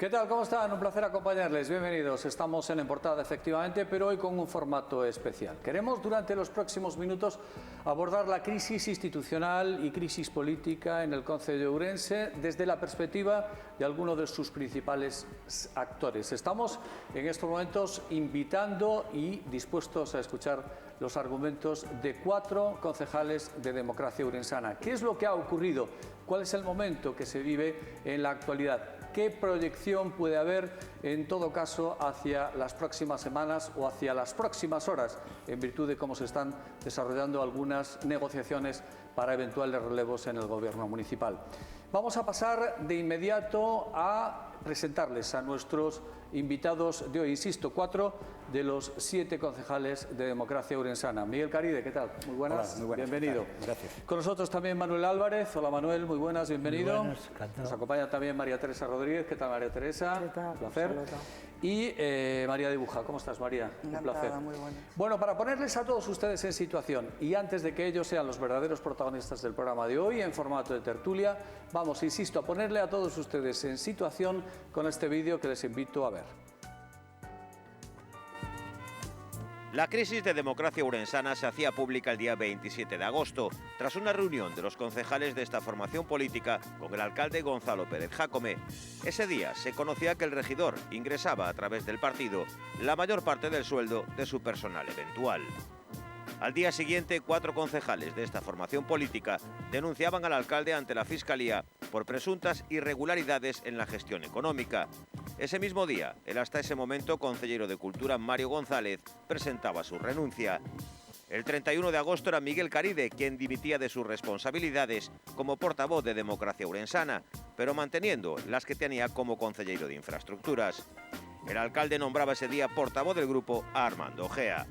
¿Qué tal? ¿Cómo están? Un placer acompañarles. Bienvenidos. Estamos en Portada, efectivamente, pero hoy con un formato especial. Queremos, durante los próximos minutos, abordar la crisis institucional y crisis política en el concello de Ourense desde la perspectiva de algunos de sus principales actores. Estamos, en estos momentos, invitando y dispuestos a escuchar los argumentos de 4 concejales de Democracia Ourensana. ¿Qué es lo que ha ocurrido? ¿Cuál es el momento que se vive en la actualidad? ¿Qué proyección puede haber, en todo caso, hacia las próximas semanas o hacia las próximas horas, en virtud de cómo se están desarrollando algunas negociaciones para eventuales relevos en el gobierno municipal? Vamos a pasar de inmediato a presentarles a nuestros invitados de hoy. Insisto, 4 de los 7 concejales de Democracia Ourensana. Miguel Caride, ¿qué tal? Muy buenas. Hola, muy buenas. Bienvenido. Gracias. Con nosotros también Manuel Álvarez. Hola Manuel, muy buenas, bienvenido. Muy buenas, encantado. Nos acompaña también María Teresa Rodríguez. ¿Qué tal, María Teresa? ¿Qué tal? Un placer. Saludo. Y María Dibuja. ¿Cómo estás, María? Encantada, un placer. muy buenas. Bueno, para ponerles a todos ustedes en situación y antes de que ellos sean los verdaderos protagonistas del programa de hoy en formato de tertulia, vamos, insisto, a ponerle a todos ustedes en situación con este vídeo que les invito a ver. La crisis de Democracia Ourensana se hacía pública el día 27 de agosto, tras una reunión de los concejales de esta formación política con el alcalde Gonzalo Pérez Jácome. Ese día se conocía que el regidor ingresaba a través del partido la mayor parte del sueldo de su personal eventual. Al día siguiente, 4 concejales de esta formación política denunciaban al alcalde ante la Fiscalía por presuntas irregularidades en la gestión económica. Ese mismo día, el hasta ese momento concejero de Cultura Mario González presentaba su renuncia. El 31 de agosto era Miguel Caride quien dimitía de sus responsabilidades como portavoz de Democracia Ourensana, pero manteniendo las que tenía como concejero de Infraestructuras. El alcalde nombraba ese día portavoz del grupo a Armando Ojea.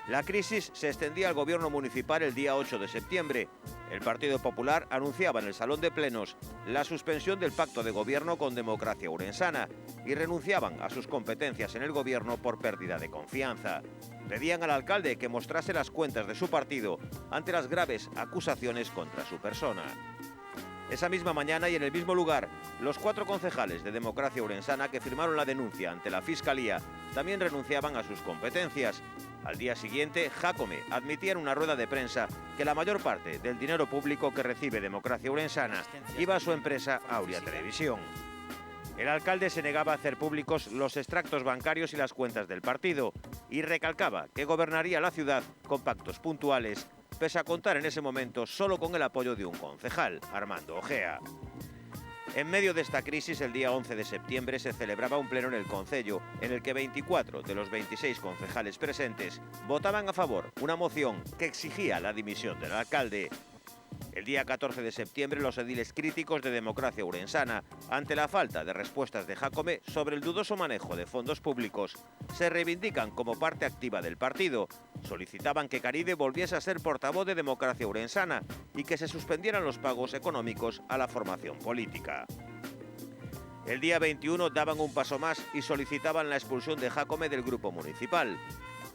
La crisis se extendía al gobierno municipal el día 8 de septiembre. El Partido Popular anunciaba en el Salón de Plenos la suspensión del pacto de gobierno con Democracia Ourensana y renunciaban a sus competencias en el gobierno por pérdida de confianza. Pedían al alcalde que mostrase las cuentas de su partido ante las graves acusaciones contra su persona. Esa misma mañana y en el mismo lugar, los 4 concejales de Democracia Ourensana que firmaron la denuncia ante la Fiscalía también renunciaban a sus competencias. Al día siguiente, Jácome admitía en una rueda de prensa que la mayor parte del dinero público que recibe Democracia Ourensana iba a su empresa Aurea Televisión. El alcalde se negaba a hacer públicos los extractos bancarios y las cuentas del partido y recalcaba que gobernaría la ciudad con pactos puntuales, pese a contar en ese momento solo con el apoyo de un concejal, Armando Ojea. En medio de esta crisis, el día 11 de septiembre se celebraba un pleno en el concello, en el que 24 de los 26 concejales presentes votaban a favor una moción que exigía la dimisión del alcalde. El día 14 de septiembre, los ediles críticos de Democracia Ourensana, ante la falta de respuestas de Jácome sobre el dudoso manejo de fondos públicos, se reivindican como parte activa del partido. Solicitaban que Caride volviese a ser portavoz de Democracia Ourensana y que se suspendieran los pagos económicos a la formación política. El día 21 daban un paso más y solicitaban la expulsión de Jácome del grupo municipal.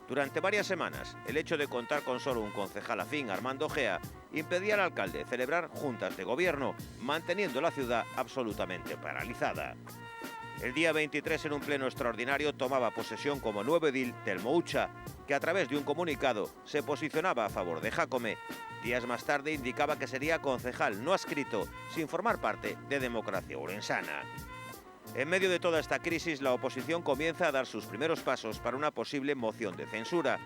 Durante varias semanas, el hecho de contar con solo un concejal afín, Armando Ojea, impedía al alcalde celebrar juntas de gobierno, manteniendo la ciudad absolutamente paralizada. El día 23, en un pleno extraordinario, tomaba posesión como nuevo edil Telmo Ucha, que a través de un comunicado se posicionaba a favor de Jácome. Días más tarde indicaba que sería concejal no adscrito, sin formar parte de Democracia Ourensana. En medio de toda esta crisis, la oposición comienza a dar sus primeros pasos para una posible moción de censura.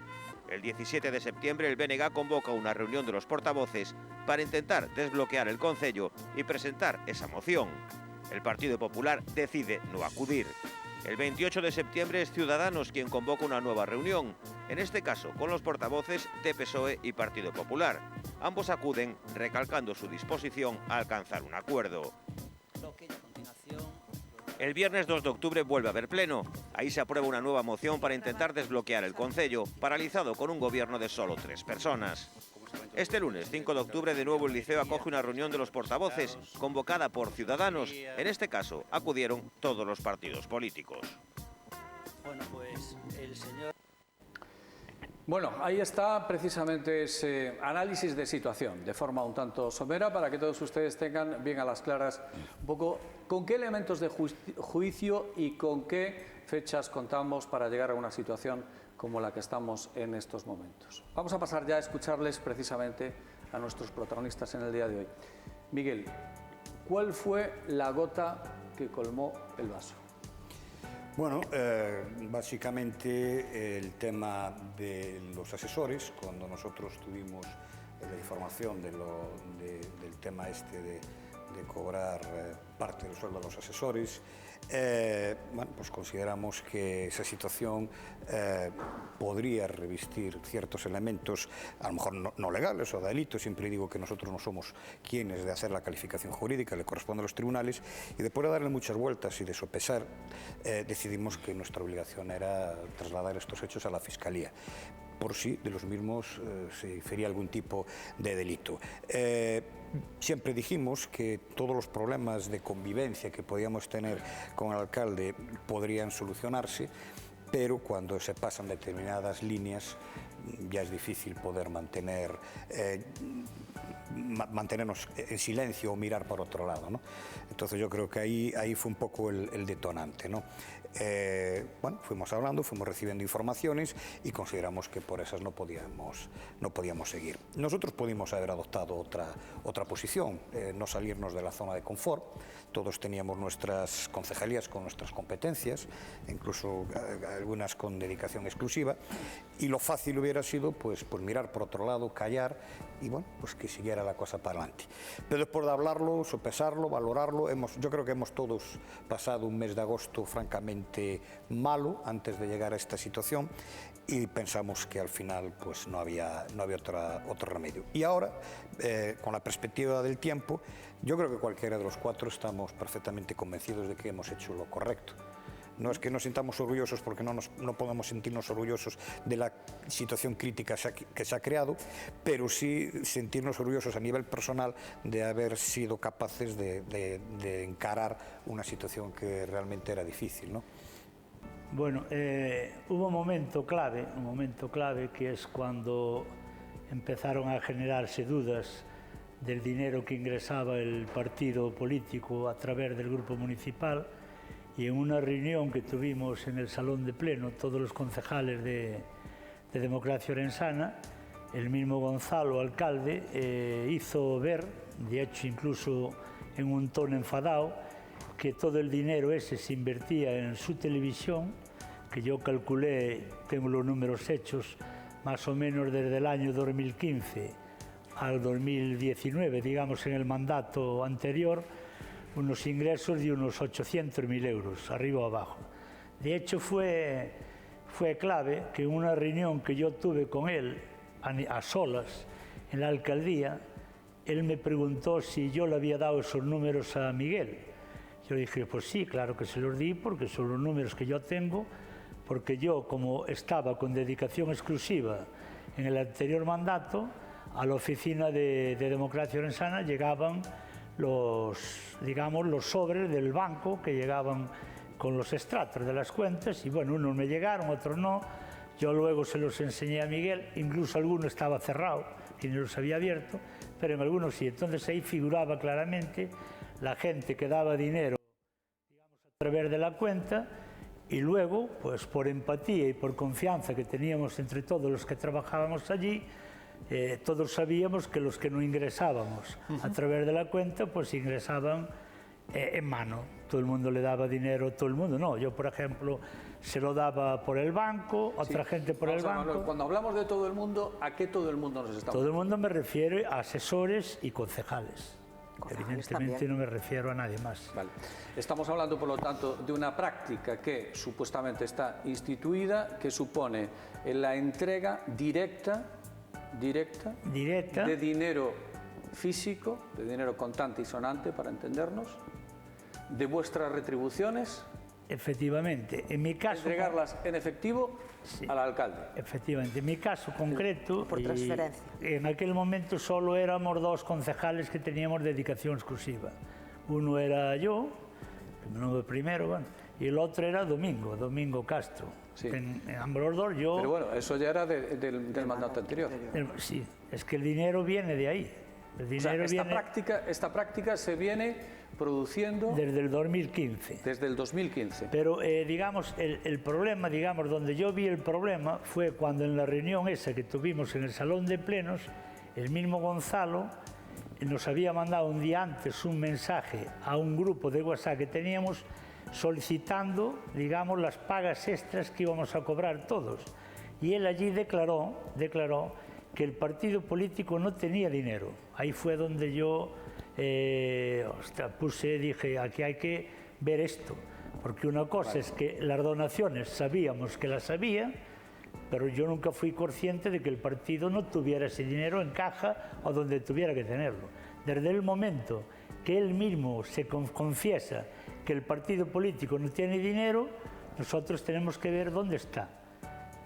El 17 de septiembre, el BNG convoca una reunión de los portavoces para intentar desbloquear el concello y presentar esa moción. El Partido Popular decide no acudir. El 28 de septiembre es Ciudadanos quien convoca una nueva reunión, en este caso con los portavoces de PSOE y Partido Popular. Ambos acuden recalcando su disposición a alcanzar un acuerdo. El viernes 2 de octubre vuelve a haber pleno. Ahí se aprueba una nueva moción para intentar desbloquear el concello, paralizado con un gobierno de solo 3 personas. Este lunes 5 de octubre de nuevo el Liceo acoge una reunión de los portavoces, convocada por Ciudadanos. En este caso acudieron todos los partidos políticos. Bueno, pues el señor... Bueno, ahí está precisamente ese análisis de situación, de forma un tanto somera, para que todos ustedes tengan bien a las claras un poco con qué elementos de juicio y con qué fechas contamos para llegar a una situación como la que estamos en estos momentos. Vamos a pasar ya a escucharles precisamente a nuestros protagonistas en el día de hoy. Miguel, ¿cuál fue la gota que colmó el vaso? Bueno, básicamente el tema de los asesores, cuando nosotros tuvimos la información del tema de cobrar parte del sueldo a los asesores, bueno, pues consideramos que esa situación podría revestir ciertos elementos, a lo mejor no legales o de delito. Siempre digo que nosotros no somos quienes de hacer la calificación jurídica, le corresponde a los tribunales, y después de darle muchas vueltas y de sopesar, decidimos que nuestra obligación era trasladar estos hechos a la Fiscalía, por si de los mismos se infería algún tipo de delito. Siempre dijimos que todos los problemas de convivencia que podíamos tener con el alcalde podrían solucionarse, pero cuando se pasan determinadas líneas ya es difícil poder mantenernos en silencio o mirar por otro lado, ¿no? Entonces yo creo que ahí fue un poco el detonante, ¿no? Bueno, fuimos hablando, fuimos recibiendo informaciones y consideramos que por esas no podíamos seguir. Nosotros pudimos haber adoptado otra posición, no salirnos de la zona de confort. Todos teníamos nuestras concejalías con nuestras competencias, incluso algunas con dedicación exclusiva, y lo fácil hubiera sido pues mirar por otro lado, callar y bueno, pues que siguiera la cosa para adelante. Pero después de hablarlo, sopesarlo, valorarlo, yo creo que hemos todos pasado un mes de agosto francamente malo antes de llegar a esta situación, y pensamos que al final pues no había otro remedio. Y ahora, con la perspectiva del tiempo, yo creo que cualquiera de los cuatro estamos perfectamente convencidos de que hemos hecho lo correcto. No es que nos sintamos orgullosos, porque no podemos sentirnos orgullosos de la situación crítica que se ha creado, pero sí sentirnos orgullosos a nivel personal de haber sido capaces de encarar una situación que realmente era difícil, ¿no? Bueno, hubo un momento clave que es cuando empezaron a generarse dudas del dinero que ingresaba el partido político a través del grupo municipal, y en una reunión que tuvimos en el salón de pleno, todos los concejales de Democracia Orensana, el mismo Gonzalo, alcalde, hizo ver, de hecho incluso en un tono enfadado, que todo el dinero ese se invertía en su televisión, que yo calculé, tengo los números hechos, más o menos desde el año 2015 al 2019, digamos en el mandato anterior, unos ingresos de unos 800.000 euros, arriba o abajo. De hecho, fue clave que en una reunión que yo tuve con él a solas en la alcaldía, él me preguntó si yo le había dado esos números a Miguel. Yo le dije, pues sí, claro que se los di, porque son los números que yo tengo, porque yo, como estaba con dedicación exclusiva en el anterior mandato, a la oficina de Democracia Orensana llegaban los sobres del banco, que llegaban con los extractos de las cuentas, y bueno, unos me llegaron, otros no. Yo luego se los enseñé a Miguel, incluso alguno estaba cerrado y no los había abierto, pero en algunos sí. Entonces ahí figuraba claramente la gente que daba dinero, digamos, a través de la cuenta, y luego, pues por empatía y por confianza que teníamos entre todos los que trabajábamos allí, todos sabíamos que los que no ingresábamos a través de la cuenta, pues ingresaban en mano. Todo el mundo le daba dinero, todo el mundo no. Yo, por ejemplo, se lo daba por el banco, otra gente por el banco. Manuel, cuando hablamos de todo el mundo, ¿a qué todo el mundo nos estamos? Todo el mundo me refiero a asesores y concejales. Evidentemente también. No me refiero a nadie más. Vale. Estamos hablando, por lo tanto, de una práctica que supuestamente está instituida, que supone la entrega directa de dinero físico, de dinero contante y sonante, para entendernos, de vuestras retribuciones. Efectivamente, en mi caso... Entregarlas en efectivo, sí, al alcalde. Efectivamente, en mi caso concreto... Por transferencia. En aquel momento solo éramos dos concejales que teníamos dedicación exclusiva. Uno era yo, el primero, bueno, y el otro era Domingo Castro. Sí. En ambos los dos yo... Pero bueno, eso ya era del mandato anterior. Sí, es que el dinero viene de ahí. El dinero esta práctica se viene produciendo desde el 2015. Desde el 2015. Pero digamos, el problema, digamos, donde yo vi el problema fue cuando en la reunión esa que tuvimos en el Salón de Plenos, el mismo Gonzalo nos había mandado un día antes un mensaje a un grupo de WhatsApp que teníamos solicitando, digamos, las pagas extras que íbamos a cobrar todos. Y él allí declaró que el partido político no tenía dinero. Ahí fue donde yo dije, aquí hay que ver esto, porque una cosa es que las donaciones sabíamos que las había, pero yo nunca fui consciente de que el partido no tuviera ese dinero en caja o donde tuviera que tenerlo. Desde el momento que él mismo se confiesa que el partido político no tiene dinero, nosotros tenemos que ver dónde está.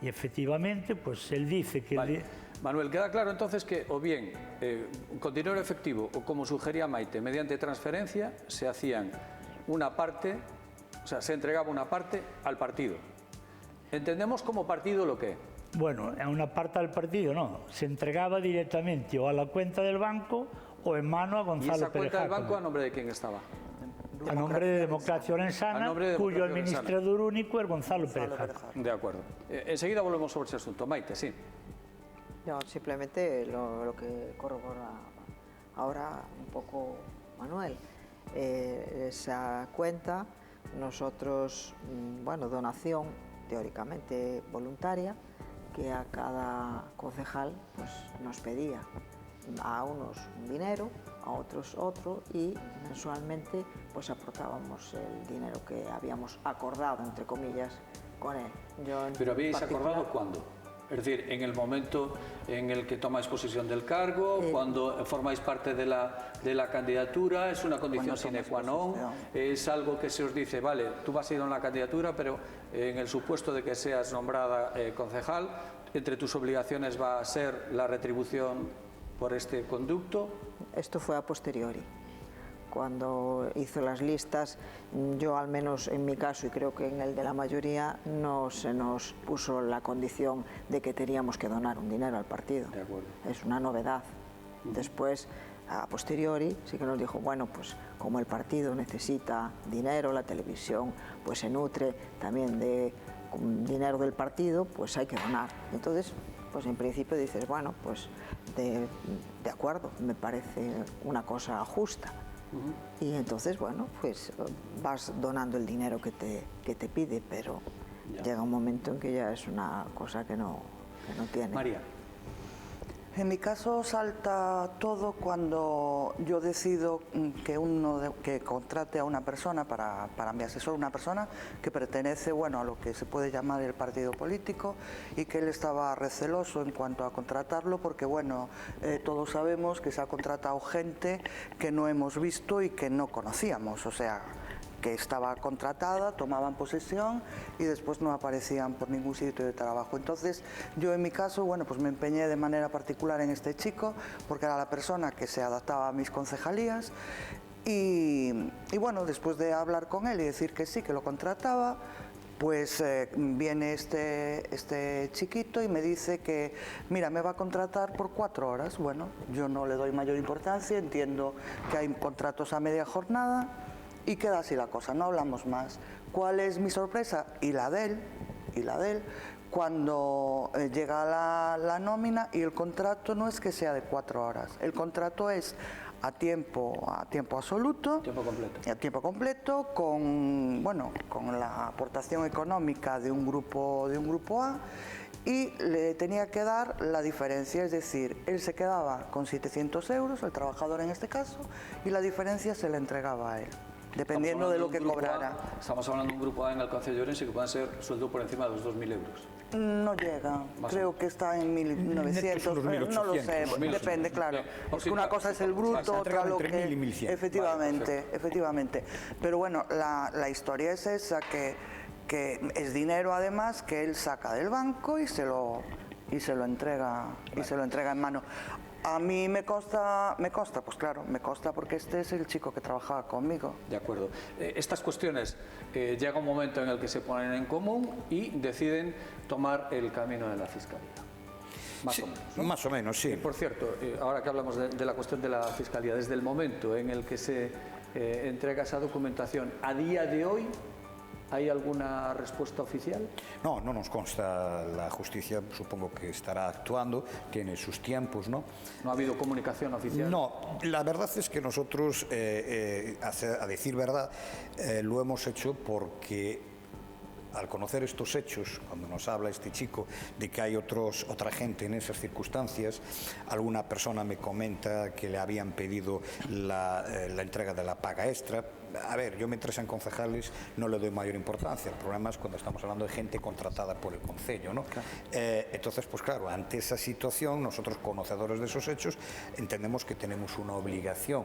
Y efectivamente, pues él dice que... Vale. Manuel, queda claro entonces que o bien con dinero efectivo o como sugería Maite, mediante transferencia se hacían una parte, o sea, se entregaba una parte al partido. ¿Entendemos como partido lo que? Bueno, a una parte del partido no, se entregaba directamente o a la cuenta del banco o en mano a Gonzalo Pérez. ¿Y esa cuenta del banco a nombre de quién estaba? A nombre de Democracia Orensana, cuyo administrador único es Gonzalo Pérez. De acuerdo. Enseguida volvemos sobre ese asunto. Maite, sí. No, simplemente lo que corrobora ahora un poco Manuel. Esa cuenta, nosotros, bueno, donación teóricamente voluntaria, que a cada concejal pues, nos pedía a unos un dinero, a otros otro, y mensualmente pues aportábamos el dinero que habíamos acordado, entre comillas, con él. ¿Pero habéis acordado cuándo? Es decir, en el momento en el que tomáis posesión del cargo, cuando formáis parte de la candidatura, es una condición sine qua non, es algo que se os dice, vale, tú vas a ir a una candidatura, pero en el supuesto de que seas nombrada concejal, entre tus obligaciones va a ser la retribución por este conducto. Esto fue a posteriori. Cuando hizo las listas, yo al menos en mi caso y creo que en el de la mayoría, no se nos puso la condición de que teníamos que donar un dinero al partido. De acuerdo. Es una novedad. Después, a posteriori, sí que nos dijo, bueno, pues como el partido necesita dinero, la televisión pues se nutre también de dinero del partido, pues hay que donar. Entonces, pues en principio dices, bueno, pues de acuerdo, me parece una cosa justa. Y entonces, bueno, pues vas donando el dinero que te pide, pero llega un momento en que ya es una cosa que no tiene. María. En mi caso salta todo cuando yo decido que contrate a una persona para mi asesor, una persona que pertenece, bueno, a lo que se puede llamar el partido político, y que él estaba receloso en cuanto a contratarlo porque, bueno, todos sabemos que se ha contratado gente que no hemos visto y que no conocíamos, o sea, que estaba contratada, tomaban posesión y después no aparecían por ningún sitio de trabajo. Entonces, yo en mi caso, bueno, pues me empeñé de manera particular en este chico, porque era la persona que se adaptaba a mis concejalías y bueno, después de hablar con él y decir que sí, que lo contrataba, pues viene este chiquito y me dice que, mira, me va a contratar por 4 horas. Bueno, yo no le doy mayor importancia, entiendo que hay contratos a media jornada, y queda así la cosa, no hablamos más. ¿Cuál es mi sorpresa? Y la de él, cuando llega la nómina y el contrato no es que sea de 4 horas, el contrato es a tiempo absoluto, a tiempo completo, con la aportación económica de un grupo A, y le tenía que dar la diferencia, es decir, él se quedaba con 700 euros, el trabajador en este caso, y la diferencia se le entregaba a él, dependiendo de lo que cobrara. Estamos hablando de un grupo A en el Concello de Ourense que puede ser sueldo por encima de los 2.000 euros. No llega, creo que está en 1.900, no lo sé, depende, claro. Es que una cosa es el bruto, otra lo que... Efectivamente. Pero bueno, la historia es esa, que es dinero además que él saca del banco y se lo entrega en mano. A mí me consta, pues claro, me consta porque este es el chico que trabajaba conmigo. De acuerdo. Estas cuestiones llega un momento en el que se ponen en común y deciden tomar el camino de la Fiscalía. Más o menos, ¿no? Más o menos, sí. Por cierto, ahora que hablamos de la cuestión de la Fiscalía, desde el momento en el que se entrega esa documentación, a día de hoy, ¿hay alguna respuesta oficial? No, no nos consta. La justicia supongo que estará actuando, tiene sus tiempos, ¿no? ¿No ha habido comunicación oficial? No, la verdad es que nosotros, a decir verdad, lo hemos hecho porque al conocer estos hechos, cuando nos habla este chico de que hay otra gente en esas circunstancias, alguna persona me comenta que le habían pedido la entrega de la paga extra. A ver, yo mientras sean concejales no le doy mayor importancia. El problema es cuando estamos hablando de gente contratada por el concello, ¿no? Claro. Entonces, pues claro, ante esa situación, nosotros conocedores de esos hechos, entendemos que tenemos una obligación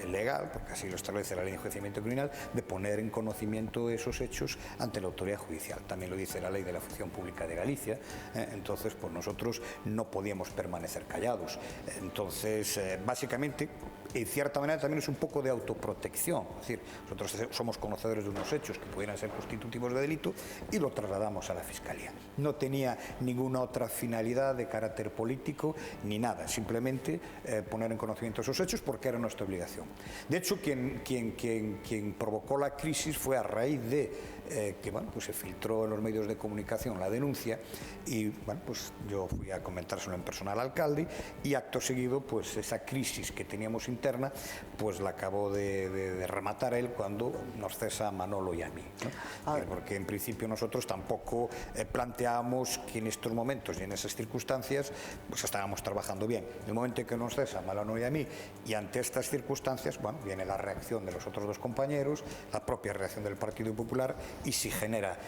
legal, porque así lo establece la ley de enjuiciamiento criminal, de poner en conocimiento esos hechos ante la autoridad judicial. También lo dice la ley de la función pública de Galicia. Entonces, pues nosotros no podíamos permanecer callados. Entonces, básicamente, en cierta manera también es un poco de autoprotección. Es decir, nosotros somos conocedores de unos hechos que pudieran ser constitutivos de delito y lo trasladamos a la Fiscalía. No tenía ninguna otra finalidad de carácter político ni nada, simplemente poner en conocimiento esos hechos porque era nuestra obligación. De hecho, quien provocó la crisis fue a raíz de que bueno, pues se filtró en los medios de comunicación la denuncia y bueno, pues yo fui a comentárselo en persona al alcalde y acto seguido pues esa crisis que teníamos interna pues la acabó de rematar él cuando nos cesa a Manolo y a mí, ¿no? Porque en principio nosotros tampoco planteábamos que en estos momentos y en esas circunstancias pues estábamos trabajando bien. En el momento en que nos cesa a Manolo y a mí y ante estas circunstancias, bueno, viene la reacción de los otros dos compañeros, la propia reacción del Partido Popular y se genera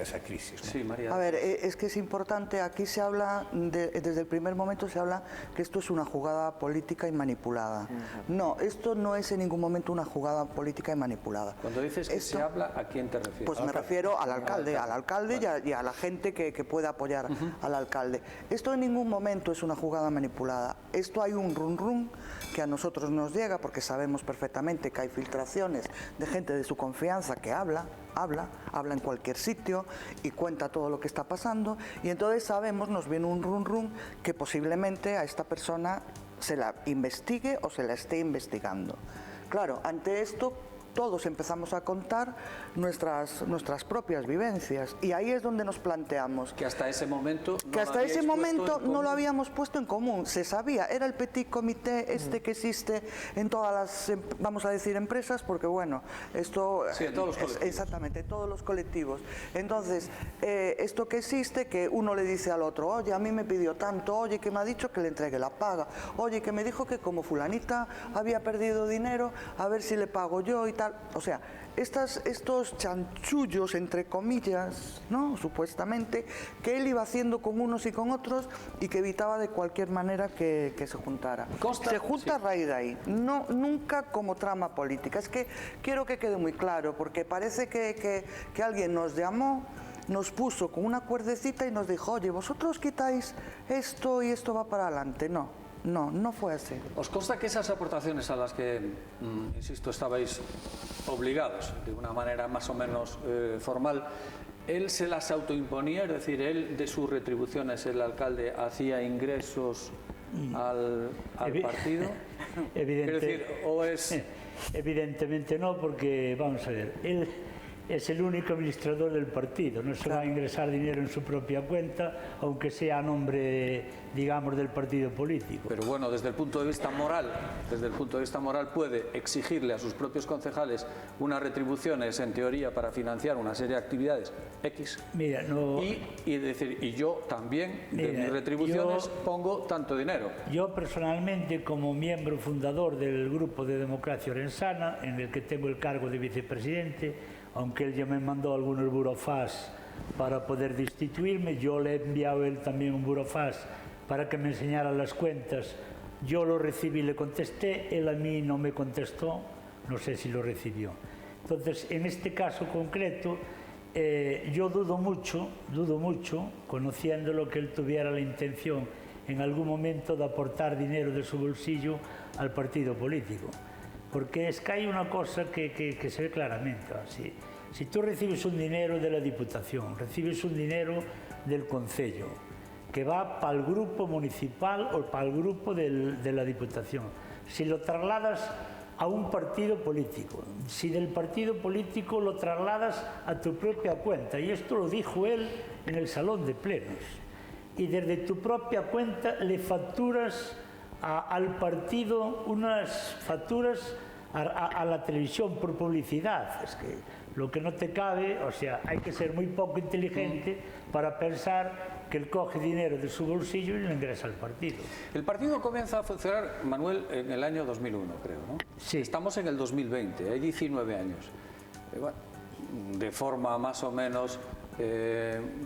esa crisis, ¿no? Sí, María. A ver, es que es importante, aquí se habla, desde el primer momento se habla que esto es una jugada política y manipulada. No, esto no es en ningún momento una jugada política y manipulada. Cuando dices que se habla, ¿a quién te refieres? Pues me refiero al alcalde vale. y a la gente que pueda apoyar al alcalde. Esto en ningún momento es una jugada manipulada. Esto hay un run que a nosotros nos llega porque sabemos perfectamente que hay filtraciones de gente de su confianza que habla en cualquier sitio y cuenta todo lo que está pasando y entonces sabemos, nos viene un run que posiblemente a esta persona se la investigue o se la esté investigando. Claro, ante esto todos empezamos a contar nuestras propias vivencias y ahí es donde nos planteamos que hasta ese momento no lo habíamos puesto en común. Se sabía, era el petit comité que existe en todas las, vamos a decir, empresas, porque bueno, esto sí, en todos los colectivos. Exactamente, todos los colectivos. Entonces, esto que existe, que uno le dice al otro, oye, a mí me pidió tanto, oye, que me ha dicho que le entregue la paga, oye, que me dijo que como fulanita había perdido dinero, a ver si le pago yo y tal. O sea, estos chanchullos, entre comillas, ¿no? Supuestamente, que él iba haciendo con unos y con otros y que evitaba de cualquier manera que se juntara. Se junta a raíz de ahí, no, nunca como trama política. Es que quiero que quede muy claro, porque parece que alguien nos llamó, nos puso con una cuerdecita y nos dijo, oye, vosotros quitáis esto y esto va para adelante. No fue así. ¿Os consta que esas aportaciones a las que, insisto, estabais obligados de una manera más o menos formal, él se las autoimponía? Es decir, él de sus retribuciones, el alcalde, hacía ingresos al partido. Evidentemente no, porque, vamos a ver, él es el único administrador del partido, no se va a ingresar dinero en su propia cuenta, aunque sea a nombre, digamos, del partido político. Pero bueno, desde el punto de vista moral puede exigirle a sus propios concejales unas retribuciones, en teoría, para financiar una serie de actividades X. Mira, no... y decir, y yo también, de mis retribuciones, pongo tanto dinero. Yo personalmente, como miembro fundador del Grupo de Democracia Orensana, en el que tengo el cargo de vicepresidente, aunque él ya me mandó algunos burofax para poder destituirme, yo le he enviado a él también un burofax para que me enseñara las cuentas. Yo lo recibí y le contesté, él a mí no me contestó, no sé si lo recibió. Entonces, en este caso concreto, yo dudo mucho, conociendo lo que él tuviera la intención en algún momento de aportar dinero de su bolsillo al partido político. Porque es que hay una cosa que se ve claramente. Si tú recibes un dinero de la Diputación, recibes un dinero del Concello, que va para el grupo municipal o para el grupo de la Diputación, si lo trasladas a un partido político, si del partido político lo trasladas a tu propia cuenta, y esto lo dijo él en el salón de plenos, y desde tu propia cuenta le facturas al partido unas facturas a la televisión por publicidad. Es que lo que no te cabe, o sea, hay que ser muy poco inteligente para pensar que él coge dinero de su bolsillo y lo ingresa al partido. El partido comienza a funcionar, Manuel, en el año 2001, creo, ¿no? Sí. Estamos en el 2020, hay 19 años. Bueno, de forma más o menos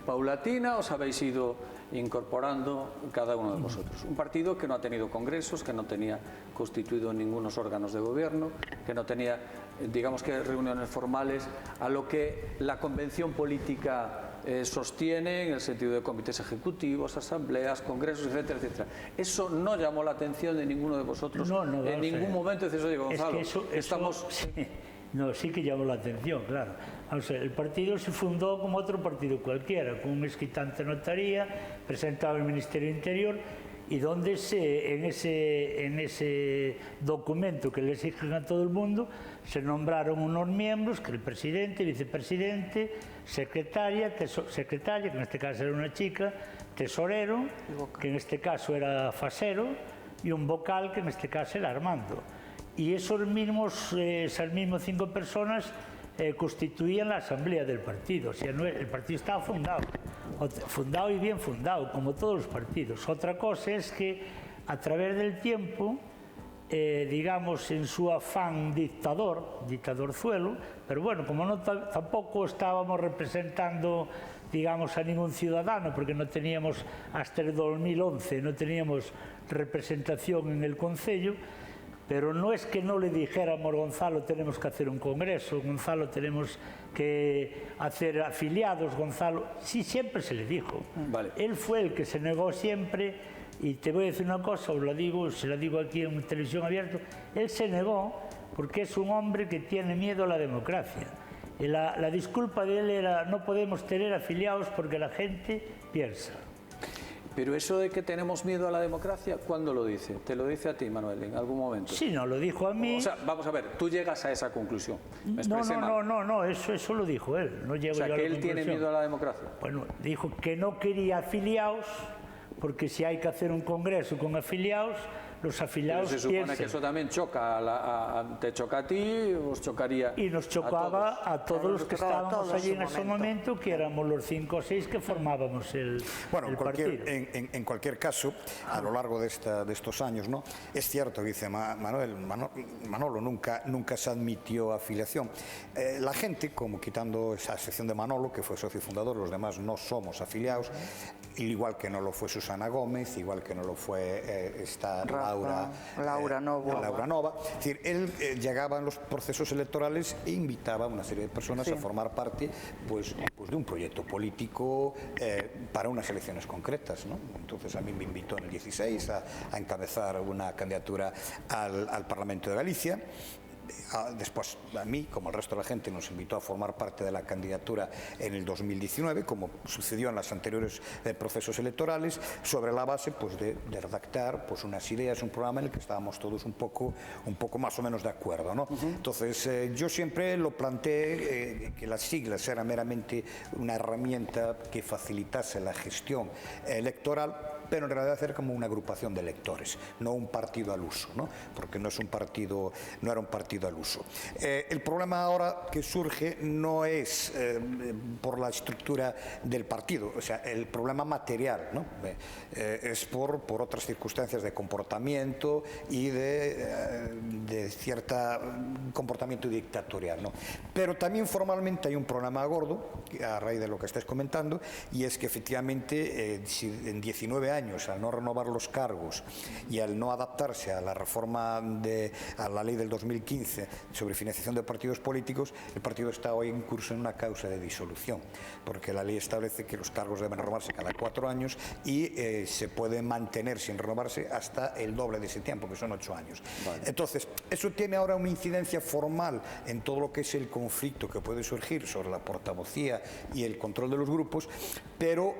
paulatina os habéis ido incorporando cada uno de vosotros. Un partido que no ha tenido congresos, que no tenía constituido ningunos órganos de gobierno, que no tenía, digamos que, reuniones formales, a lo que la convención política sostiene en el sentido de comités ejecutivos, asambleas, congresos, etcétera, etcétera. Eso no llamó la atención de ninguno de vosotros. No, en ningún momento dices, oye, Gonzalo, es que estamos... Sí. No, sí que llamó la atención, claro. O sea, el partido se fundó como otro partido cualquiera, con un escritante notaría, presentado al Ministerio del Interior, y donde en ese documento que le exigen a todo el mundo se nombraron unos miembros, que el presidente, vicepresidente, secretaria, que en este caso era una chica, tesorero, que en este caso era Fasero, y un vocal, que en este caso era Armando. Y esas mismas 5 personas constituían la asamblea del partido. O sea, el partido estaba fundado y bien fundado, como todos los partidos. Otra cosa es que a través del tiempo, digamos, en su afán dictadorzuelo, pero bueno, como tampoco estábamos representando, digamos, a ningún ciudadano, porque no teníamos, hasta el 2011, no teníamos representación en el Concello. Pero no es que no le dijéramos, Gonzalo, tenemos que hacer un congreso, Gonzalo, tenemos que hacer afiliados, Gonzalo. Sí, siempre se le dijo. Vale. Él fue el que se negó siempre, y te voy a decir una cosa, se la digo aquí en televisión abierta, él se negó porque es un hombre que tiene miedo a la democracia. Y la disculpa de él era, no podemos tener afiliados porque la gente piensa. Pero eso de que tenemos miedo a la democracia, ¿cuándo lo dice? ¿Te lo dice a ti, Manuel, en algún momento? Sí, no, lo dijo a mí. O sea, vamos a ver, tú llegas a esa conclusión. No, eso lo dijo él. No llego o sea, yo a que la él tiene conclusión. miedo a la democracia. Bueno, dijo que no quería afiliados, porque si hay que hacer un congreso con afiliados, los afiliados Pero se supone piensen. que eso también choca, te choca a ti, os chocaría Y nos chocaba a todos los que estábamos allí en ese momento. momento, que éramos los 5 o 6 que formábamos el partido. En cualquier caso, a lo largo de estos años, ¿no? Es cierto que dice Manolo, nunca se admitió afiliación. La gente, como quitando esa sección de Manolo, que fue socio fundador, los demás no somos afiliados, igual que no lo fue Susana Gómez, igual que no lo fue Laura Nova. Es decir, él llegaba en los procesos electorales e invitaba a una serie de personas a formar parte pues de un proyecto político para unas elecciones concretas, ¿no? Entonces a mí me invitó en el 16 a encabezar una candidatura al Parlamento de Galicia. Después a mí, como al resto de la gente, nos invitó a formar parte de la candidatura en el 2019, como sucedió en los anteriores procesos electorales, sobre la base pues, de redactar pues, unas ideas, un programa en el que estábamos todos un poco más o menos de acuerdo, ¿no? Entonces yo siempre lo planteé que las siglas eran meramente una herramienta que facilitase la gestión electoral, pero en realidad era como una agrupación de electores, no un partido al uso, ¿no? Porque no era un partido al uso. El problema ahora que surge no es por la estructura del partido, o sea, el problema material, ¿no? Es por otras circunstancias de comportamiento y de cierto comportamiento dictatorial, ¿no? Pero también formalmente hay un problema gordo, a raíz de lo que estáis comentando, y es que efectivamente si en 19 años años, al no renovar los cargos y al no adaptarse a la reforma a la ley del 2015 sobre financiación de partidos políticos, el partido está hoy en curso en una causa de disolución, porque la ley establece que los cargos deben renovarse cada 4 años y se puede mantener sin renovarse hasta el doble de ese tiempo, que son 8 años. Vale. Entonces, eso tiene ahora una incidencia formal en todo lo que es el conflicto que puede surgir sobre la portavocía y el control de los grupos, pero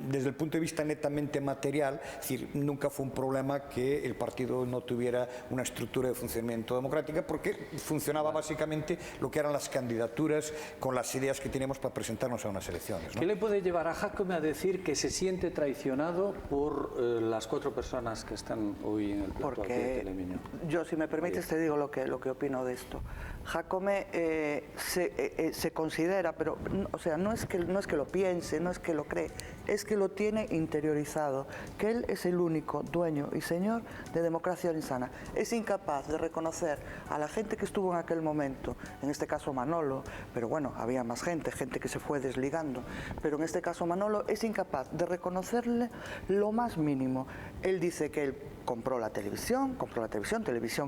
desde el punto de vista netamente material, es decir, nunca fue un problema que el partido no tuviera una estructura de funcionamiento democrática, porque funcionaba básicamente lo que eran las candidaturas con las ideas que teníamos para presentarnos a unas elecciones, ¿no? ¿Qué le puede llevar a Jácome a decir que se siente traicionado por las 4 personas que están hoy en el plato aquí de Telemiño? Yo, si me permites, te digo lo que opino de esto. Jácome se considera, pero o sea, no es que lo piense, no es que lo cree, es que lo tiene interiorizado, que él es el único dueño y señor de Democracia Orensana. Es incapaz de reconocer a la gente que estuvo en aquel momento, en este caso Manolo, pero bueno, había más gente que se fue desligando, pero en este caso Manolo es incapaz de reconocerle lo más mínimo. Él dice que él compró la televisión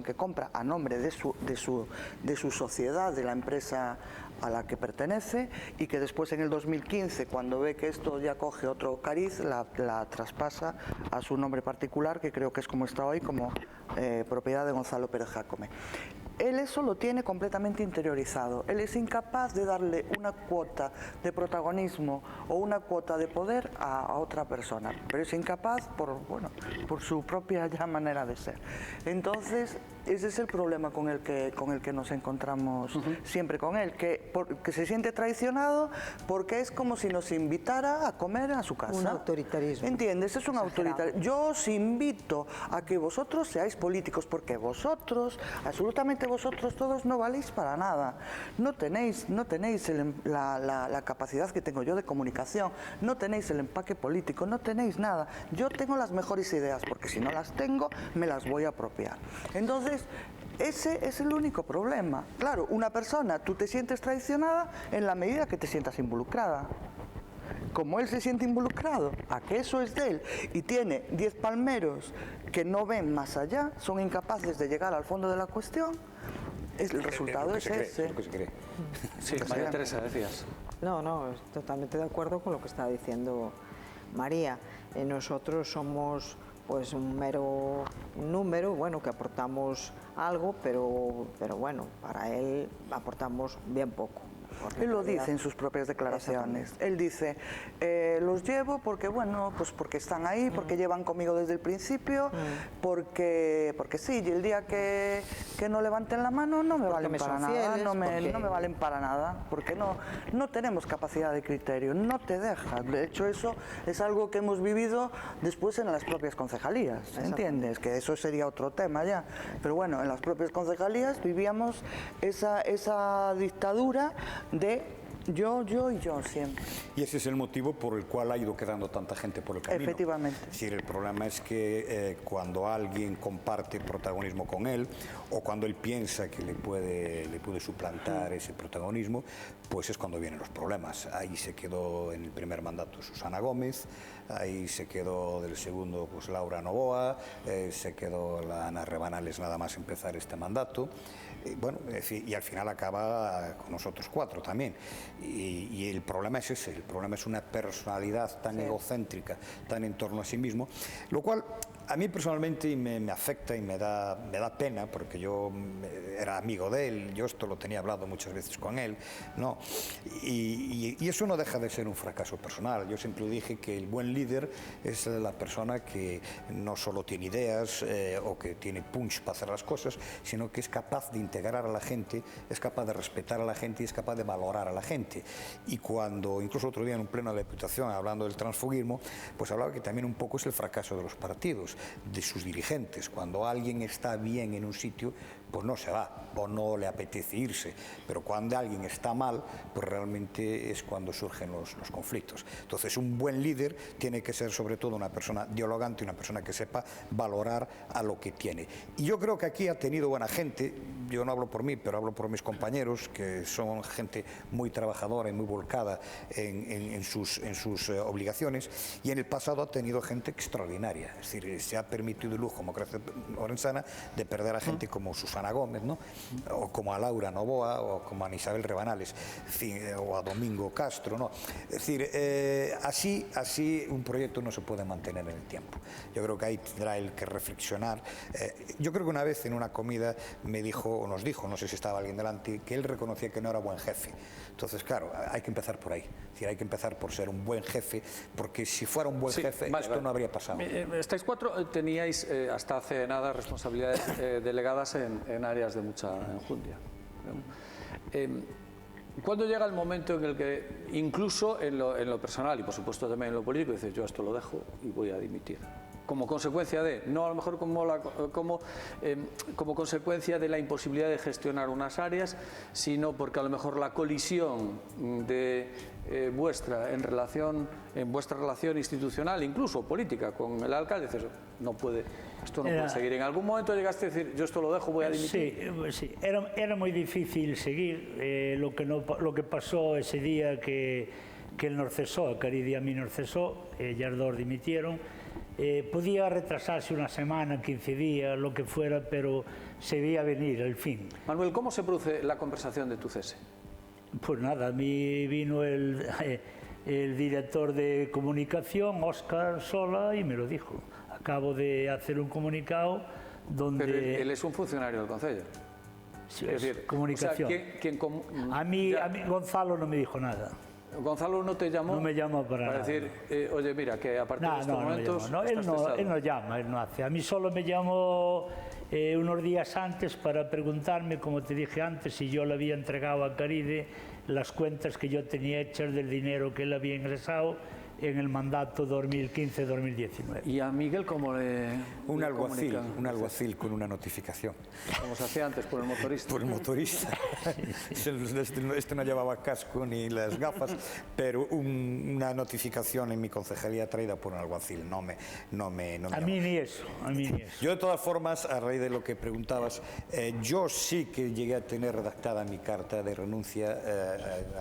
que compra a nombre de su sociedad, de la empresa a la que pertenece, y que después en el 2015, cuando ve que esto ya coge otro cariz, la traspasa a su nombre particular, que creo que es como está hoy, como propiedad de Gonzalo Pérez Jácome. Él eso lo tiene completamente interiorizado. Él es incapaz de darle una cuota de protagonismo o una cuota de poder a otra persona, pero es incapaz por su propia ya manera de ser. Entonces, ese es el problema con el que nos encontramos siempre con él, que se siente traicionado porque es como si nos invitara a comer a su casa. Un autoritarismo. ¿Entiendes? Es un autoritarismo. Yo os invito a que vosotros seáis políticos, porque vosotros, absolutamente vosotros todos, no valéis para nada. No tenéis la capacidad que tengo yo de comunicación, no tenéis el empaque político, no tenéis nada. Yo tengo las mejores ideas, porque si no las tengo, me las voy a apropiar. Entonces, ese es el único problema. Claro, una persona, tú te sientes traicionada en la medida que te sientas involucrada. Como él se siente involucrado, a que eso es de él, y tiene 10 palmeros que no ven más allá, son incapaces de llegar al fondo de la cuestión, el resultado es ese. Es lo que se cree. Sí, María Teresa, decías. No, totalmente de acuerdo con lo que está diciendo María. Nosotros somos pues un mero número, bueno, que aportamos algo, pero bueno, para él aportamos bien poco. Él lo dice en sus propias declaraciones. Él dice, los llevo porque, bueno, pues porque están ahí, porque llevan conmigo desde el principio, porque sí, y el día que no levanten la mano no me valen para nada, no me valen para nada, porque no tenemos capacidad de criterio, no te dejan. De hecho, eso es algo que hemos vivido después en las propias concejalías, ¿entiendes? Que eso sería otro tema ya. Pero bueno, en las propias concejalías vivíamos esa dictadura de yo y yo siempre. Y ese es el motivo por el cual ha ido quedando tanta gente por el camino. Efectivamente. Es decir, el problema es que cuando alguien comparte protagonismo con él, o cuando él piensa que le puede suplantar ese protagonismo, pues es cuando vienen los problemas. Ahí se quedó en el primer mandato Susana Gómez, ahí se quedó del segundo pues Laura Novoa, se quedó la Ana Rebanales nada más empezar este mandato. Bueno, y al final acaba con nosotros 4 también. Y el problema es ese, el problema es una personalidad tan egocéntrica, tan en torno a sí mismo, lo cual a mí personalmente me afecta y me da pena, porque yo era amigo de él, yo esto lo tenía hablado muchas veces con él, ¿no? Y eso no deja de ser un fracaso personal. Yo siempre dije que el buen líder es la persona que no solo tiene ideas o que tiene punch para hacer las cosas, sino que es capaz de integrar a la gente, es capaz de respetar a la gente y es capaz de valorar a la gente. Y cuando, incluso otro día en un pleno de la Diputación, hablando del transfugismo, pues hablaba que también un poco es el fracaso de los partidos, de sus dirigentes. Cuando alguien está bien en un sitio, pues no se va o no le apetece irse, pero cuando alguien está mal, pues realmente es cuando surgen los conflictos. Entonces, un buen líder tiene que ser sobre todo una persona dialogante, una persona que sepa valorar a lo que tiene. Y yo creo que aquí ha tenido buena gente, yo no hablo por mí, pero hablo por mis compañeros, que son gente muy trabajadora y muy volcada en sus obligaciones, y en el pasado ha tenido gente extraordinaria, es decir, se ha permitido el lujo, democracia orensana, de perder a gente como Susana Gómez, ¿no? O como a Laura Novoa, o como a Isabel Rebanales, en fin, o a Domingo Castro, ¿no? Es decir, así un proyecto no se puede mantener en el tiempo. Yo creo que ahí tendrá él que reflexionar. Yo creo que una vez en una comida me dijo, o nos dijo, no sé si estaba alguien delante, que él reconocía que no era buen jefe. Entonces, claro, hay que empezar por ahí. Es decir, hay que empezar por ser un buen jefe, porque si fuera un buen jefe, esto no habría pasado. Estáis cuatro, teníais hasta hace nada responsabilidades delegadas en áreas de mucha enjundia. ¿Cuándo llega el momento en el que, incluso en lo personal y por supuesto también en lo político, dices, yo esto lo dejo y voy a dimitir? Como consecuencia de, no a lo mejor como consecuencia de la imposibilidad de gestionar unas áreas, sino porque a lo mejor la colisión de vuestra relación institucional, incluso política, con el alcalde, dices, no puede, esto no puede seguir. En algún momento llegaste a decir, yo esto lo dejo, voy a dimitir. Sí, era muy difícil seguir. Lo que pasó ese día que él nos cesó, a Caride y a mí nos cesó, ellas dos dimitieron. Podía retrasarse una semana, 15 días, lo que fuera, pero se veía venir el fin. Manuel, ¿cómo se produce la conversación de tu cese? Pues nada, a mí vino el director de comunicación, Óscar Sola, y me lo dijo. Acabo de hacer un comunicado donde... Pero él es un funcionario del Concello. Sí, es decir, comunicación. O sea, a mí Gonzalo no me dijo nada. Gonzalo no te llamó. No me llamó para nada. decir, oye, mira, que a partir de estos momentos. No, él no llama, él no hace. A mí solo me llamó unos días antes para preguntarme, como te dije antes, si yo le había entregado a Caride las cuentas que yo tenía hechas del dinero que él había ingresado en el mandato 2015-2019. ¿Y a Miguel cómo le un alguacil con una notificación. Como se hacía antes por el motorista. Por el motorista. Este no llevaba casco ni las gafas, pero una notificación en mi concejalía traída por un alguacil. A mí ni eso. Yo, de todas formas, a raíz de lo que preguntabas, yo sí que llegué a tener redactada mi carta de renuncia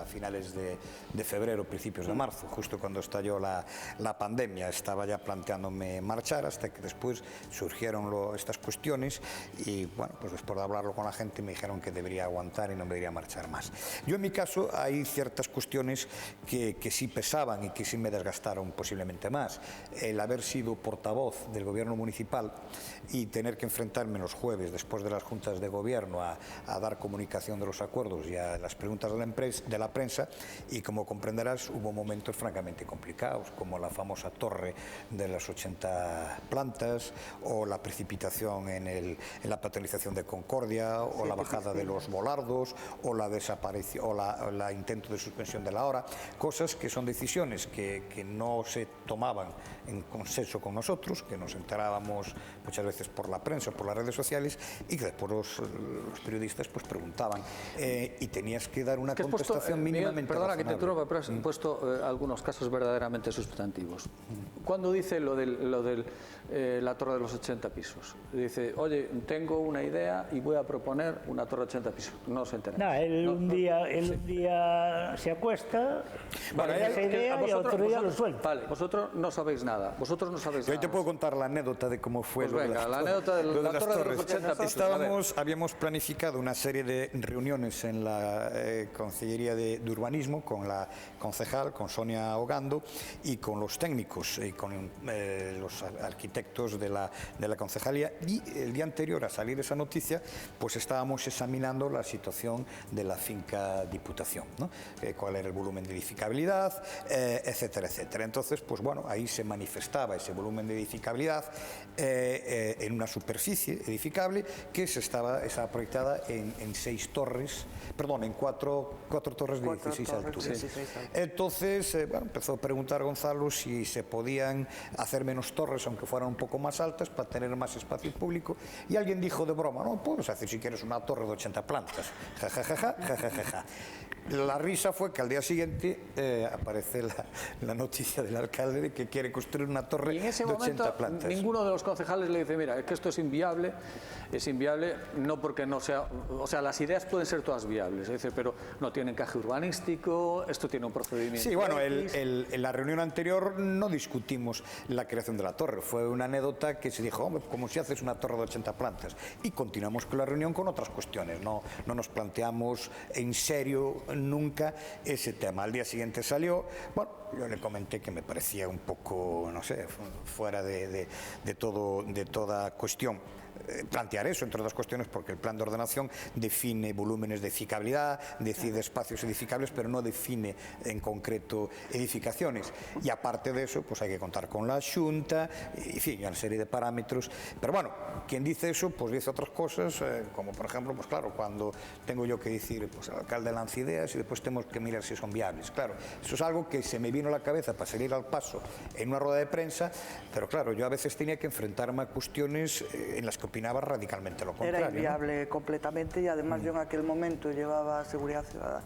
a finales de febrero, principios de marzo, justo cuando estalló la pandemia. Estaba ya planteándome marchar, hasta que después surgieron estas cuestiones y, bueno, pues después de hablarlo con la gente me dijeron que debería aguantar y no me debería marchar más. Yo, en mi caso, hay ciertas cuestiones que sí pesaban y que sí me desgastaron posiblemente más. El haber sido portavoz del gobierno municipal y tener que enfrentarme los jueves, después de las juntas de gobierno, a dar comunicación de los acuerdos y a las preguntas de la prensa, y como comprenderás, hubo momentos francamente complicados, como la famosa torre de las 80 plantas, o la precipitación en la patronización de Concordia, o la bajada de los volardos, o la desaparición, o la intento de suspensión de la hora, cosas que son decisiones que no se tomaban en consenso con nosotros, que nos enterábamos muchas veces por la prensa, por las redes sociales, y que después los periodistas pues preguntaban, y tenías que dar una contestación mínimamente razonable. Perdona que te interrumpa, pero has puesto algunos casos verdaderamente sustantivos. Cuando dice lo de la torre de los 80 pisos, dice, oye, tengo una idea y voy a proponer una torre de 80 pisos. No se entera. Él un día se acuesta, vale, esa idea, y otro día lo suelta. Vale, vosotros no sabéis nada. Yo te puedo contar la anécdota de cómo fue la anécdota de la torre de los 80 pisos. Habíamos planificado una serie de reuniones en la Consellería de Urbanismo con la concejal, con Sonia Ogando, y con los técnicos y con los arquitectos de la concejalía, y el día anterior a salir esa noticia pues estábamos examinando la situación de la finca Diputación, ¿no? Cuál era el volumen de edificabilidad, etcétera, etcétera. Entonces, pues bueno, ahí se manifestaba ese volumen de edificabilidad en una superficie edificable que estaba proyectada en 4 torres de 16 alturas. Entonces, bueno, empezó a preguntar, Gonzalo, si se podían hacer menos torres, aunque fueran un poco más altas, para tener más espacio público. Y alguien dijo de broma, no, puedes hacer si quieres una torre de 80 plantas. Ja, ja, ja, ja, ja, ja, ja, ja. La risa fue que al día siguiente aparece la noticia del alcalde de que quiere construir una torre y en ese de 80 momento, plantas. ninguno de los concejales le dice, mira, es que esto es inviable, no porque no sea, o sea, las ideas pueden ser todas viables, es decir, pero no tiene encaje urbanístico, esto tiene un procedimiento. Sí, bueno, en la reunión anterior no discutimos la creación de la torre, fue una anécdota que se dijo, hombre, como si haces una torre de 80 plantas, y continuamos con la reunión con otras cuestiones, no nos planteamos en serio nunca ese tema. Al día siguiente salió, bueno, yo le comenté que me parecía un poco, no sé, fuera de toda cuestión plantear eso, entre otras cuestiones, porque el plan de ordenación define volúmenes de edificabilidad, decide espacios edificables, pero no define en concreto edificaciones. Y aparte de eso, pues hay que contar con la Xunta, y en fin, una serie de parámetros. Pero bueno, quien dice eso, pues dice otras cosas, como por ejemplo, pues claro, cuando tengo yo que decir, pues el alcalde lanza ideas y después tenemos que mirar si son viables. Claro, eso es algo que se me vino a la cabeza para salir al paso en una rueda de prensa, pero claro, yo a veces tenía que enfrentarme a cuestiones en las que opinaba radicalmente lo contrario. Era inviable, ¿no? Completamente, y además yo en aquel momento llevaba seguridad ciudadana.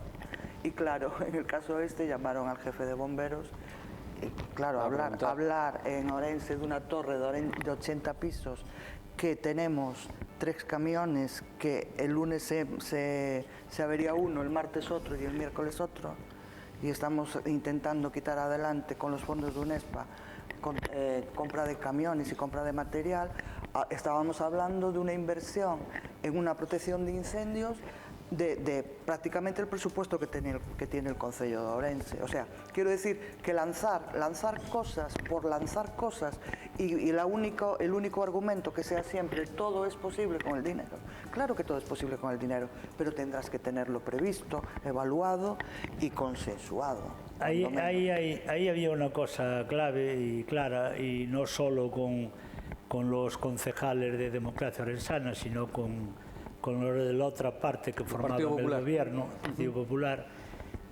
Y claro, en el caso este llamaron al jefe de bomberos. Y claro, hablar en Orense de una torre de 80 pisos, que tenemos 3 camiones, que el lunes se avería uno, el martes otro y el miércoles otro, y estamos intentando quitar adelante con los fondos de UNESPA compra de camiones y compra de material. Estábamos hablando de una inversión en una protección de incendios de prácticamente el presupuesto que tiene el Concello de Ourense. O sea, quiero decir que lanzar cosas por lanzar cosas y el único argumento que sea siempre todo es posible con el dinero. Claro que todo es posible con el dinero, pero tendrás que tenerlo previsto, evaluado y consensuado. Ahí había una cosa clave y clara, y no solo con los concejales de Democracia Orensana, sino con los de la otra parte que formaban el gobierno, el Partido Popular,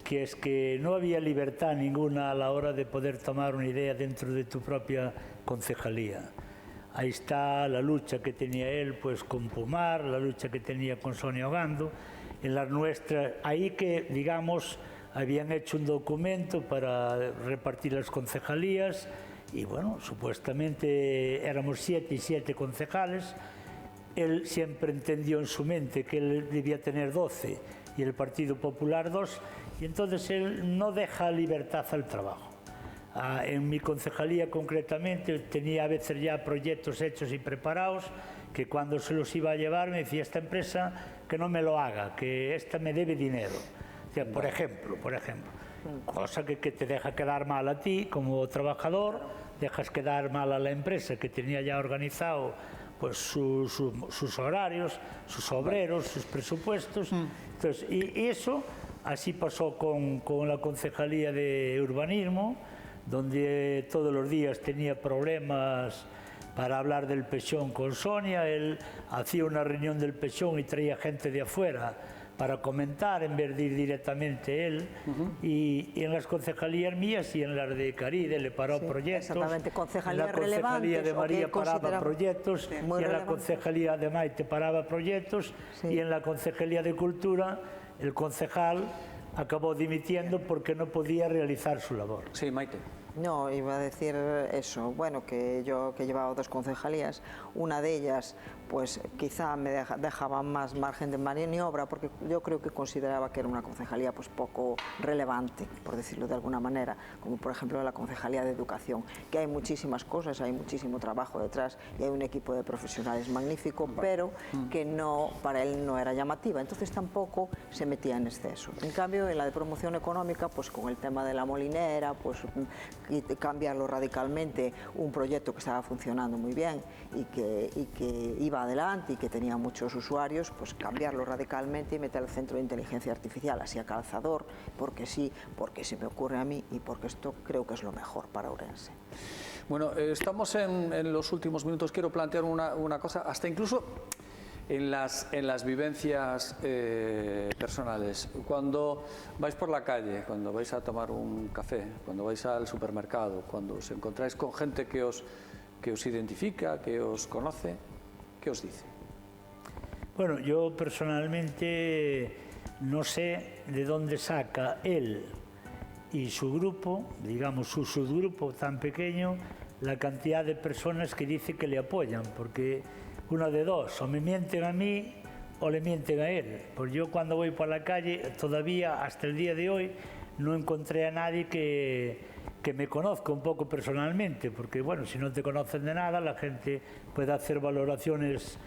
que es que no había libertad ninguna a la hora de poder tomar una idea dentro de tu propia concejalía. Ahí está la lucha que tenía él pues con Pomar, la lucha que tenía con Sonia Ogando, en las nuestras, ahí que digamos habían hecho un documento para repartir las concejalías y bueno, supuestamente éramos 7 y 7 concejales. Él siempre entendió en su mente que él debía tener 12 y el Partido Popular 2, y entonces él no deja libertad al trabajo. En mi concejalía concretamente tenía a veces ya proyectos hechos y preparados que cuando se los iba a llevar me decía esta empresa que no me lo haga, que esta me debe dinero. O sea, por ejemplo, cosa que te deja quedar mal a ti como trabajador, dejas quedar mal a la empresa que tenía ya organizado pues sus horarios, sus obreros, sus presupuestos. Entonces, y eso así pasó con la Concejalía de Urbanismo, donde todos los días tenía problemas para hablar del Pexón con Sonia. Él hacía una reunión del Pexón y traía gente de afuera para comentar en vez de ir directamente él. Y en las concejalías mías y en las de Caride le paró proyectos. Exactamente, concejalías en la concejalía de María paraba proyectos, y en la concejalía de Maite paraba proyectos, y en la concejalía de Cultura el concejal acabó dimitiendo porque no podía realizar su labor. Sí, Maite. No, iba a decir eso, bueno, que yo que llevaba 2 concejalías, una de ellas pues quizá me dejaba más margen de maniobra, porque yo creo que consideraba que era una concejalía pues poco relevante, por decirlo de alguna manera, como por ejemplo la concejalía de Educación, que hay muchísimas cosas, hay muchísimo trabajo detrás y hay un equipo de profesionales magnífico, pero que no, para él no era llamativa, entonces tampoco se metía en exceso. En cambio, en la de promoción económica, pues con el tema de la molinera, pues y cambiarlo radicalmente, un proyecto que estaba funcionando muy bien y que iba adelante y que tenía muchos usuarios, pues cambiarlo radicalmente y meter el centro de inteligencia artificial así a calzador, porque sí, porque se me ocurre a mí y porque esto creo que es lo mejor para Ourense. Bueno, estamos en los últimos minutos, quiero plantear una cosa, hasta incluso en las vivencias personales. Cuando vais por la calle, cuando vais a tomar un café, cuando vais al supermercado, cuando os encontráis con gente que os identifica, que os conoce, ¿qué os dice? Bueno, yo personalmente no sé de dónde saca él y su grupo, digamos su subgrupo tan pequeño, la cantidad de personas que dice que le apoyan, porque una de dos, o me mienten a mí o le mienten a él. Pues yo cuando voy por la calle, todavía hasta el día de hoy, no encontré a nadie que me conozca un poco personalmente, porque bueno, si no te conocen de nada, la gente puede hacer valoraciones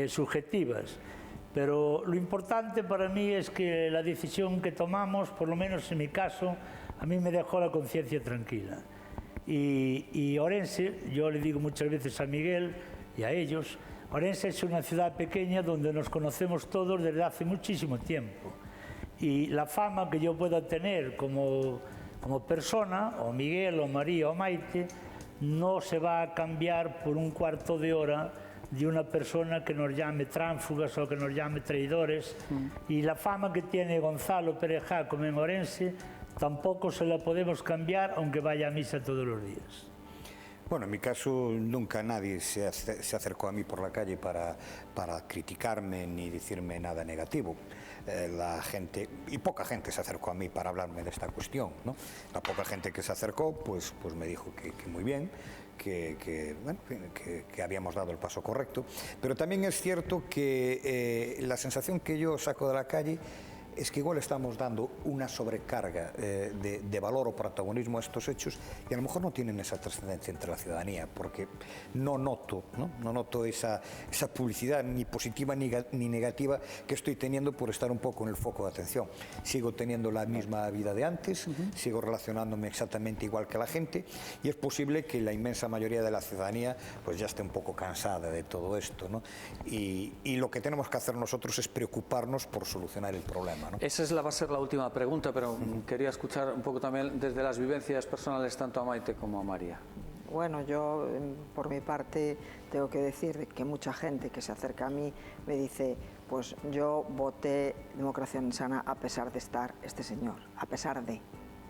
subjetivas. Pero lo importante para mí es que la decisión que tomamos, por lo menos en mi caso, a mí me dejó la conciencia tranquila. Y Orense, yo le digo muchas veces a Miguel y a ellos, Orense es una ciudad pequeña donde nos conocemos todos desde hace muchísimo tiempo. Y la fama que yo pueda tener como persona, o Miguel, o María, o Maite, no se va a cambiar por un cuarto de hora de una persona que nos llame tránsfugas o que nos llame traidores. Y la fama que tiene Gonzalo Pérez Jácome en Orense tampoco se la podemos cambiar aunque vaya a misa todos los días. Bueno, en mi caso nunca nadie se acercó a mí por la calle para criticarme ni decirme nada negativo. La gente, y poca gente se acercó a mí para hablarme de esta cuestión, ¿no? La poca gente que se acercó pues me dijo que muy bien, que habíamos dado el paso correcto. Pero también es cierto que la sensación que yo saco de la calle es que igual estamos dando una sobrecarga de valor o protagonismo a estos hechos y a lo mejor no tienen esa trascendencia entre la ciudadanía, porque no noto esa publicidad ni positiva ni negativa que estoy teniendo por estar un poco en el foco de atención. Sigo teniendo la misma vida de antes, sigo relacionándome exactamente igual que la gente y es posible que la inmensa mayoría de la ciudadanía pues ya esté un poco cansada de todo esto, ¿no? Y lo que tenemos que hacer nosotros es preocuparnos por solucionar el problema, ¿no? Esa va a ser la última pregunta, pero quería escuchar un poco también desde las vivencias personales tanto a Maite como a María. Bueno, yo por mi parte tengo que decir que mucha gente que se acerca a mí me dice, pues yo voté Democracia Orensana a pesar de estar este señor, a pesar de,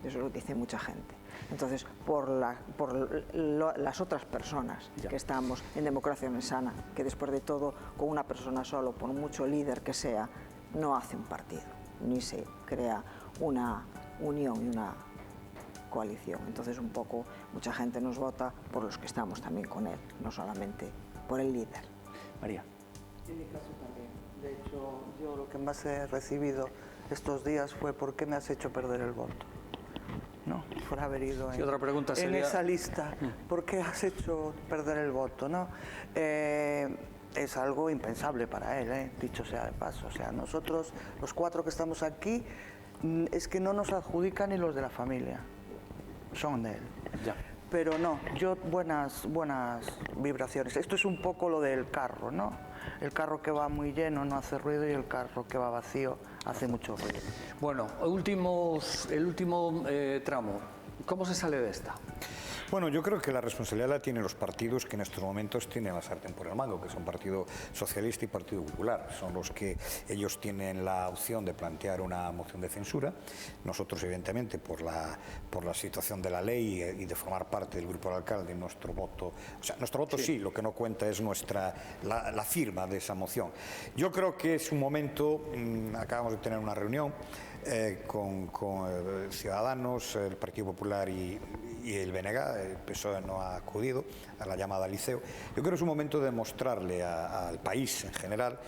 eso lo dice mucha gente. Entonces, por las otras personas que estamos en Democracia Orensana, que después de todo, con una persona solo, por mucho líder que sea, no hace un partido, ni se crea una unión y una coalición. Entonces, un poco, mucha gente nos vota por los que estamos también con él, no solamente por el líder. María. En mi caso también. De hecho, yo lo que más he recibido estos días fue ¿por qué me has hecho perder el voto? ¿No? Por haber ido otra pregunta sería... en esa lista. ¿Por qué has hecho perder el voto? ¿No? Es algo impensable para él, dicho sea de paso. O sea, nosotros, los 4 que estamos aquí, es que no nos adjudican ni los de la familia. Son de él. Ya. Pero no, yo buenas vibraciones. Esto es un poco lo del carro, ¿no? El carro que va muy lleno no hace ruido y el carro que va vacío hace mucho ruido. Bueno, el último tramo. ¿Cómo se sale de esta? Bueno, yo creo que la responsabilidad la tienen los partidos que en estos momentos tienen la sartén por el mango, que son Partido Socialista y Partido Popular. Son los que ellos tienen la opción de plantear una moción de censura. Nosotros, evidentemente, por la situación de la ley y de formar parte del grupo del alcalde, nuestro voto sí, lo que no cuenta es la firma de esa moción. Yo creo que es un momento, acabamos de tener una reunión con Ciudadanos, el Partido Popular y el BNG, el PSOE no ha acudido a la llamada al liceo. Yo creo que es un momento de mostrarle al país en general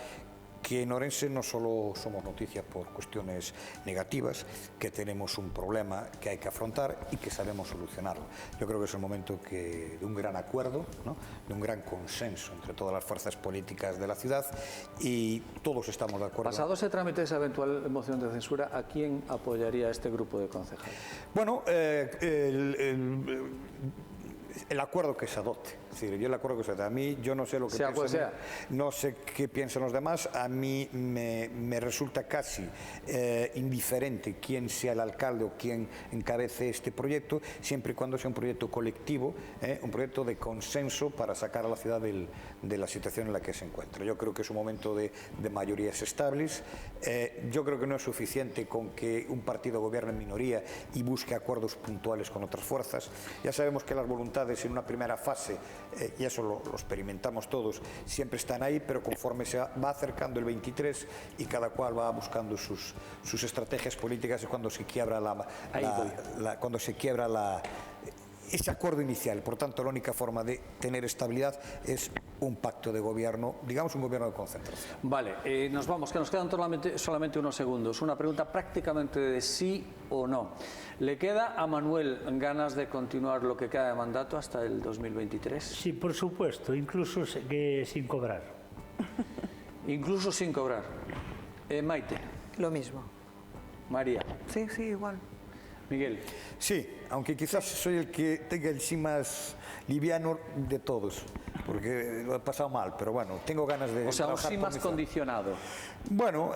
que en Orense no solo somos noticia por cuestiones negativas, que tenemos un problema que hay que afrontar y que sabemos solucionarlo. Yo creo que es el momento de un gran acuerdo, ¿no? De un gran consenso entre todas las fuerzas políticas de la ciudad y todos estamos de acuerdo. Pasado ese trámite, esa eventual moción de censura, ¿a quién apoyaría este grupo de concejales? Bueno, el acuerdo que se adopte. Es decir, yo le acuerdo que a mí, yo no sé lo que Sea cual piensan, sea. no sé qué piensan los demás, a mí me resulta casi indiferente quién sea el alcalde o quién encabece este proyecto, siempre y cuando sea un proyecto colectivo, un proyecto de consenso para sacar a la ciudad de la situación en la que se encuentra. Yo creo que es un momento de mayorías estables. Yo creo que no es suficiente con que un partido gobierne en minoría y busque acuerdos puntuales con otras fuerzas. Ya sabemos que las voluntades en una primera fase, y eso lo experimentamos todos, siempre están ahí, pero conforme se va acercando el 23 y cada cual va buscando sus estrategias políticas, es cuando se quiebra ese acuerdo inicial. Por tanto, la única forma de tener estabilidad es un pacto de gobierno, digamos un gobierno de concentración. Vale, nos vamos, que nos quedan solamente unos segundos. Una pregunta prácticamente de sí o no. ¿Le queda a Manuel ganas de continuar lo que queda de mandato hasta el 2023? Sí, por supuesto, incluso sin cobrar. Incluso sin cobrar. Maite. Lo mismo. María. Sí, sí, igual. Miguel. Sí, aunque quizás soy el que tenga el sí más liviano de todos, porque lo he pasado mal, pero bueno, tengo ganas de O sea, un trabajar sí por más mi zona. condicionado. Bueno,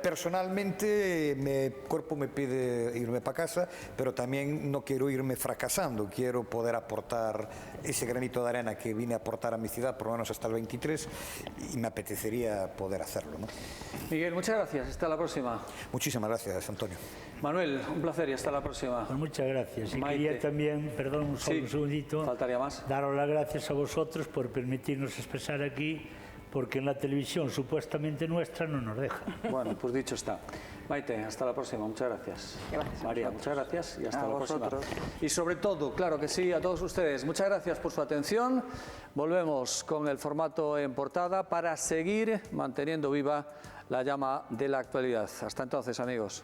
personalmente mi cuerpo me pide irme para casa, pero también no quiero irme fracasando, quiero poder aportar ese granito de arena que vine a aportar a mi ciudad, por lo menos hasta el 23, y me apetecería poder hacerlo, ¿no? Miguel, muchas gracias. Hasta la próxima. Muchísimas gracias, Antonio. Manuel, un placer y hasta la próxima. Pues muchas gracias. Y Maite. quería también, perdón, solo un segundito, faltaría más. daros las gracias a vosotros por permitirnos expresar aquí, porque en la televisión supuestamente nuestra no nos deja. Bueno, pues dicho está. Maite, hasta la próxima. Muchas gracias. Gracias a María, muchas gracias y hasta A la próxima. vosotros. Y sobre todo, claro que sí, a todos ustedes, muchas gracias por su atención. Volvemos con el formato en portada para seguir manteniendo viva la llama de la actualidad. Hasta entonces, amigos.